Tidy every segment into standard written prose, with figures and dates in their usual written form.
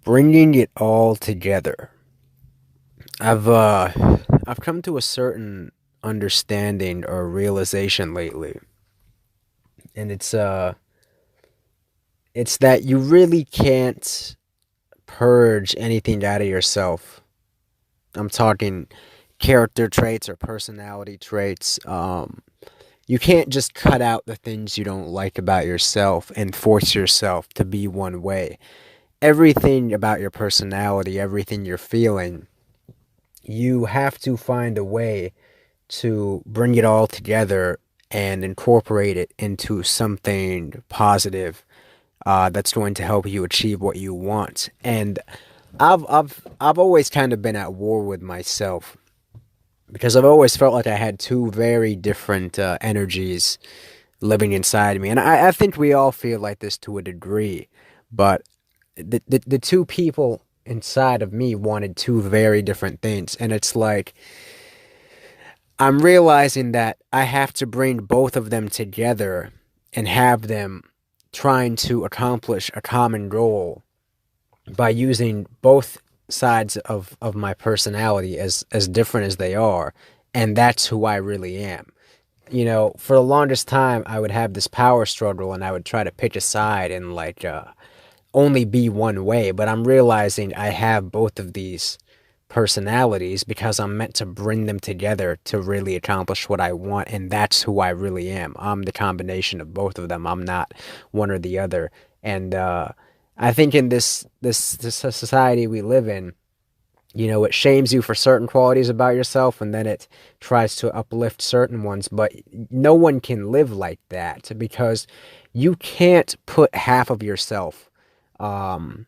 Bringing it all together. I've come to a certain understanding or realization lately, and it's that you really can't purge anything out of yourself. I'm talking character traits or personality traits. You can't just cut out the things you don't like about yourself and force yourself to be one way. Everything about your personality, everything you're feeling, you have to find a way to bring it all together and incorporate it into something positive that's going to help you achieve what you want. And I've always kind of been at war with myself because I've always felt like I had two very different energies living inside me, and I think we all feel like this to a degree. But the two people inside of me wanted two very different things, and it's like I'm realizing that I have to bring both of them together and have them trying to accomplish a common goal by using both sides of my personality as different as they are. And that's who I really am. You know, for the longest time, I would have this power struggle and I would try to pick a side and only be one way. But I'm realizing I have both of these personalities because I'm meant to bring them together to really accomplish what I want, and that's who I really am. I'm the combination of both of them. I'm not one or the other. And I think in this society we live in, you know, it shames you for certain qualities about yourself, and then it tries to uplift certain ones. But no one can live like that because you can't put half of yourself um,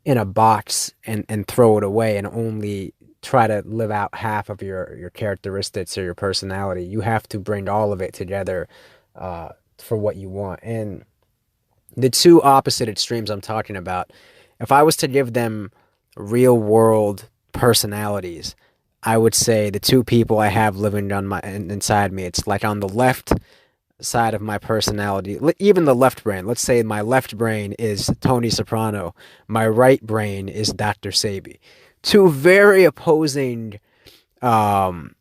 in a box and throw it away and only try to live out half of your characteristics or your personality. You have to bring all of it together for what you want. And the two opposite extremes I'm talking about, if I was to give them real world personalities, I would say the two people I have living on my inside me, it's like on the left side of my personality, even the left brain. Let's say my left brain is Tony Soprano, my right brain is Dr. Sabi. Two very opposing um,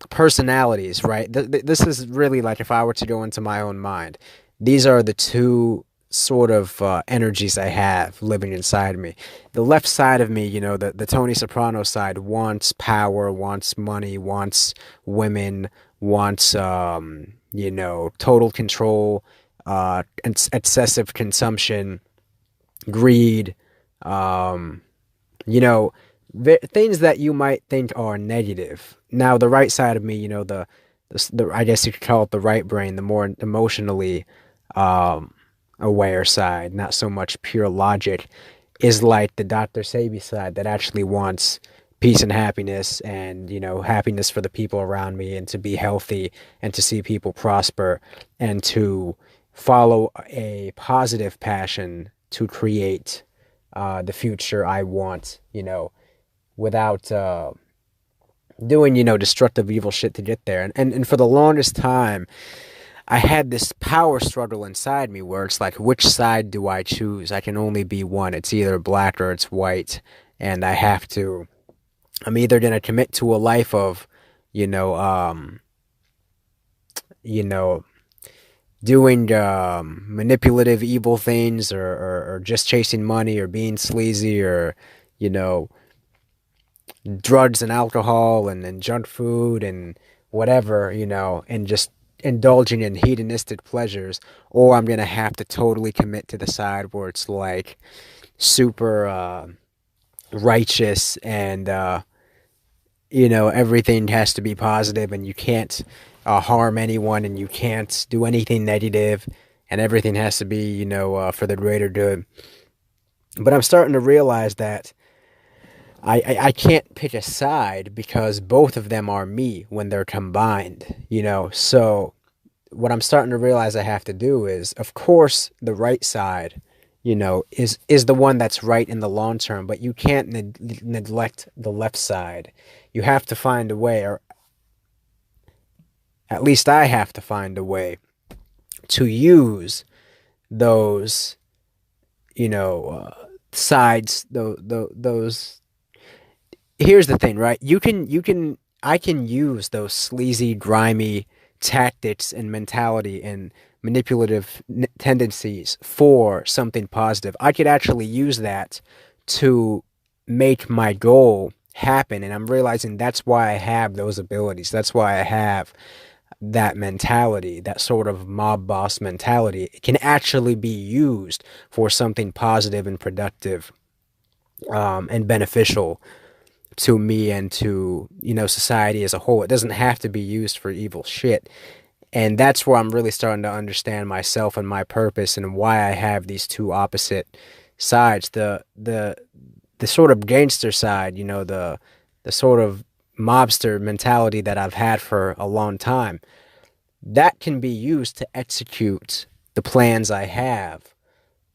personalities, right? This is really like if I were to go into my own mind. These are the two sort of energies I have living inside me. The left side of me, you know, the Tony Soprano side wants power, wants money, wants women, wants, you know, total control, excessive consumption, greed, um, you know, things that you might think are negative. Now, the right side of me, you know, the I guess you could call it the right brain, the more emotionally um, aware side, not so much pure logic, is like the Dr. Sabi side that actually wants peace and happiness and, you know, happiness for the people around me and to be healthy and to see people prosper and to follow a positive passion to create the future I want, you know, without doing, you know, destructive evil shit to get there. And for the longest time, I had this power struggle inside me where it's like, which side do I choose? I can only be one. It's either black or it's white. And I'm either going to commit to a life of, you know, you know, doing manipulative evil things or just chasing money or being sleazy or, you know, drugs and alcohol and junk food and whatever, you know, and just indulging in hedonistic pleasures, or I'm going to have to totally commit to the side where it's like super righteous and, you know, everything has to be positive and you can't harm anyone and you can't do anything negative and everything has to be, you know, for the greater good. But I'm starting to realize that I can't pick a side because both of them are me when they're combined, you know. So what I'm starting to realize I have to do is, of course, the right side, you know, is the one that's right in the long term, but you can't neglect the left side. You have to find a way, or at least I have to find a way to use those, you know, sides, those. Here's the thing, right? I can use those sleazy, grimy tactics and mentality and manipulative tendencies for something positive. I could actually use that to make my goal happen, and I'm realizing that's why I have those abilities. That's why I have that mentality, that sort of mob boss mentality. It can actually be used for something positive and productive, and beneficial to me and to, society as a whole. It doesn't have to be used for evil shit. And that's where I'm really starting to understand myself and my purpose and why I have these two opposite sides. The sort of gangster side, the sort of mobster mentality that I've had for a long time. That can be used to execute the plans I have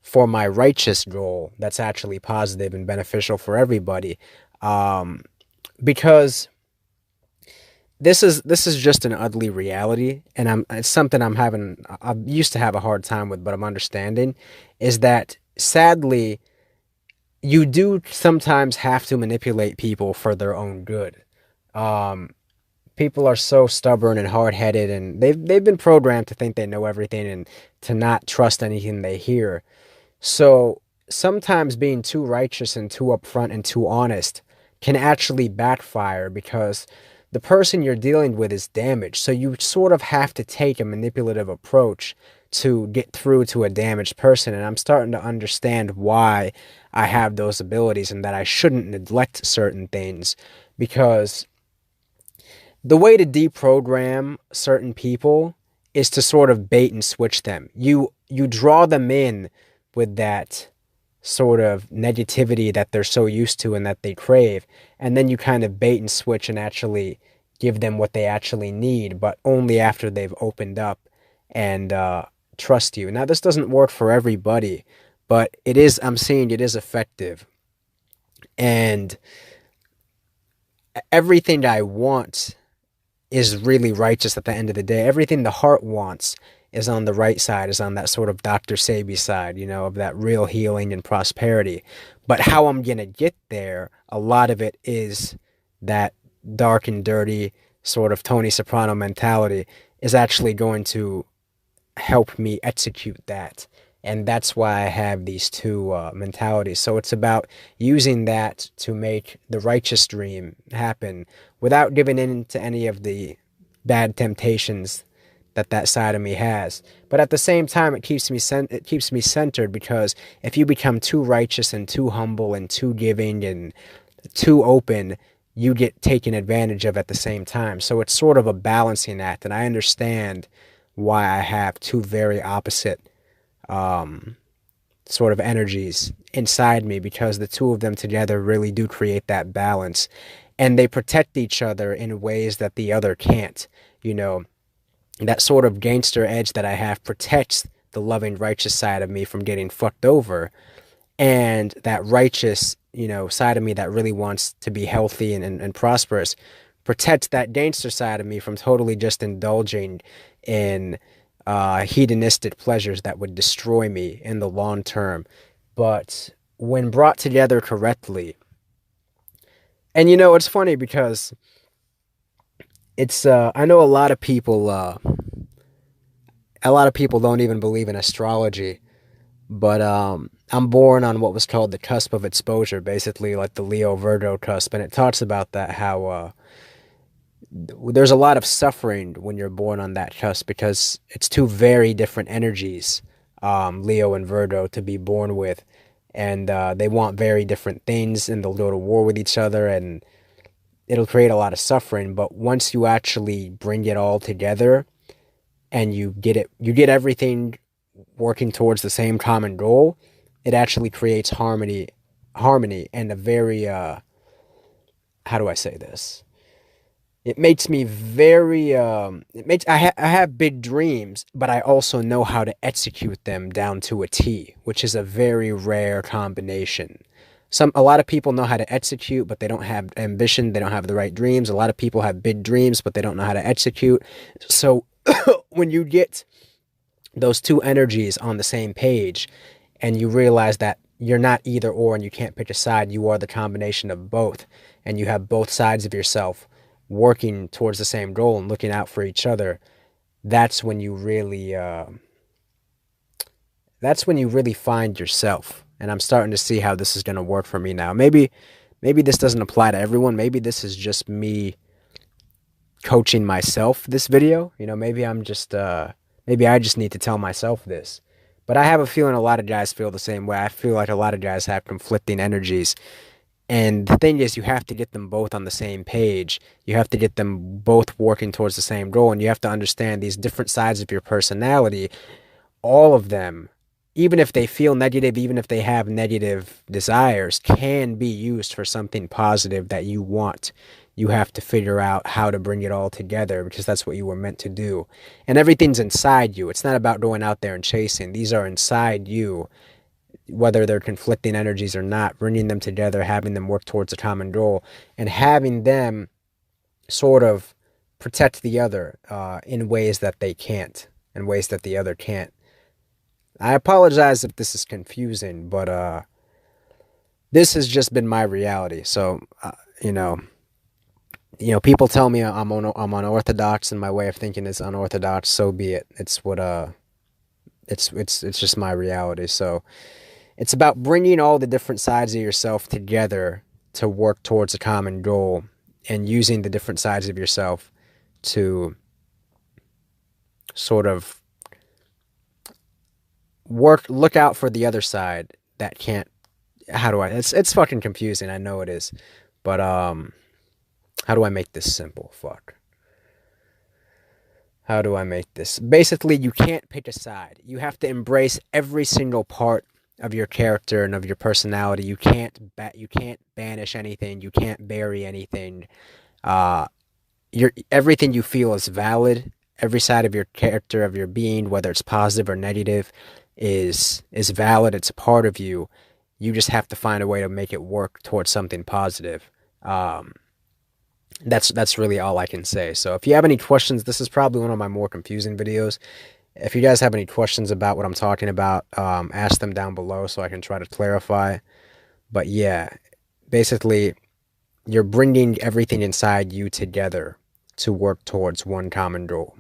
for my righteous goal that's actually positive and beneficial for everybody. Um, because this is just an ugly reality, and it's something I used to have a hard time with, but I'm understanding is that sadly you do sometimes have to manipulate people for their own good. Um, People are so stubborn and hard-headed, and they've been programmed to think they know everything and to not trust anything they hear. So sometimes being too righteous and too upfront and too honest can actually backfire because the person you're dealing with is damaged. So you sort of have to take a manipulative approach to get through to a damaged person. And I'm starting to understand why I have those abilities and that I shouldn't neglect certain things, because the way to deprogram certain people is to sort of bait and switch them. You draw them in with that sort of negativity that they're so used to and that they crave, and then you kind of bait and switch and actually give them what they actually need, but only after they've opened up and trust you. Now, this doesn't work for everybody, but I'm seeing it is effective. And everything I want is really righteous at the end of the day. Everything the heart wants is on the right side, is on that sort of Dr. Sabi side, of that real healing and prosperity. But how I'm going to get there, a lot of it is that dark and dirty sort of Tony Soprano mentality is actually going to help me execute that. And that's why I have these two mentalities. So it's about using that to make the righteous dream happen without giving in to any of the bad temptations that side of me has. But at the same time, it keeps me centered, because if you become too righteous and too humble and too giving and too open, you get taken advantage of at the same time. So it's sort of a balancing act, and I understand why I have two very opposite sort of energies inside me, because the two of them together really do create that balance, and they protect each other in ways that the other can't. That sort of gangster edge that I have protects the loving, righteous side of me from getting fucked over, and that righteous, side of me that really wants to be healthy and prosperous protects that gangster side of me from totally just indulging in hedonistic pleasures that would destroy me in the long term. But when brought together correctly, and it's funny because it's I know a lot of people don't even believe in astrology, but I'm born on what was called the cusp of exposure, basically like the Leo Virgo cusp, and it talks about that, how there's a lot of suffering when you're born on that cusp, because it's two very different energies, Leo and Virgo, to be born with, and they want very different things, and they'll go to war with each other, and it'll create a lot of suffering. But once you actually bring it all together and you get everything working towards the same common goal, it actually creates harmony, and a very how do I say this? It makes me very, I have big dreams, but I also know how to execute them down to a T, which is a very rare combination. A lot of people know how to execute, but they don't have ambition. They don't have the right dreams. A lot of people have big dreams, but they don't know how to execute. So when you get those two energies on the same page, and you realize that you're not either or, and you can't pick a side. You are the combination of both, and you have both sides of yourself working towards the same goal and looking out for each other. That's when you really find yourself. And I'm starting to see how this is going to work for me now. Maybe this doesn't apply to everyone. Maybe this is just me coaching myself this video. Maybe I'm just maybe I just need to tell myself this. But I have a feeling a lot of guys feel the same way. I feel like a lot of guys have conflicting energies. And the thing is, you have to get them both on the same page. You have to get them both working towards the same goal. And you have to understand these different sides of your personality, all of them, even if they feel negative, even if they have negative desires, can be used for something positive that you want. You have to figure out how to bring it all together, because that's what you were meant to do. And everything's inside you. It's not about going out there and chasing. These are inside you, whether they're conflicting energies or not, bringing them together, having them work towards a common goal, and having them sort of protect the other in ways that they can't, in ways that the other can't. I apologize if this is confusing, but this has just been my reality. So, people tell me I'm unorthodox and my way of thinking is unorthodox. So be it. It's what it's just my reality. So it's about bringing all the different sides of yourself together to work towards a common goal, and using the different sides of yourself to sort of look out for the other side that can't. It's fucking confusing. I know it is. But how do I make this simple? Fuck. How do I make this? Basically, you can't pick a side. You have to embrace every single part of your character and of your personality. You can't banish anything. You can't bury anything. Everything you feel is valid. Every side of your character, of your being, whether it's positive or negative, is valid. It's a part of you. You just have to find a way to make it work towards something positive. That's really all I can say. So if you have any questions, this is probably one of my more confusing videos. If you guys have any questions about what I'm talking about, ask them down below so I can try to clarify. But yeah, basically, you're bringing everything inside you together to work towards one common goal.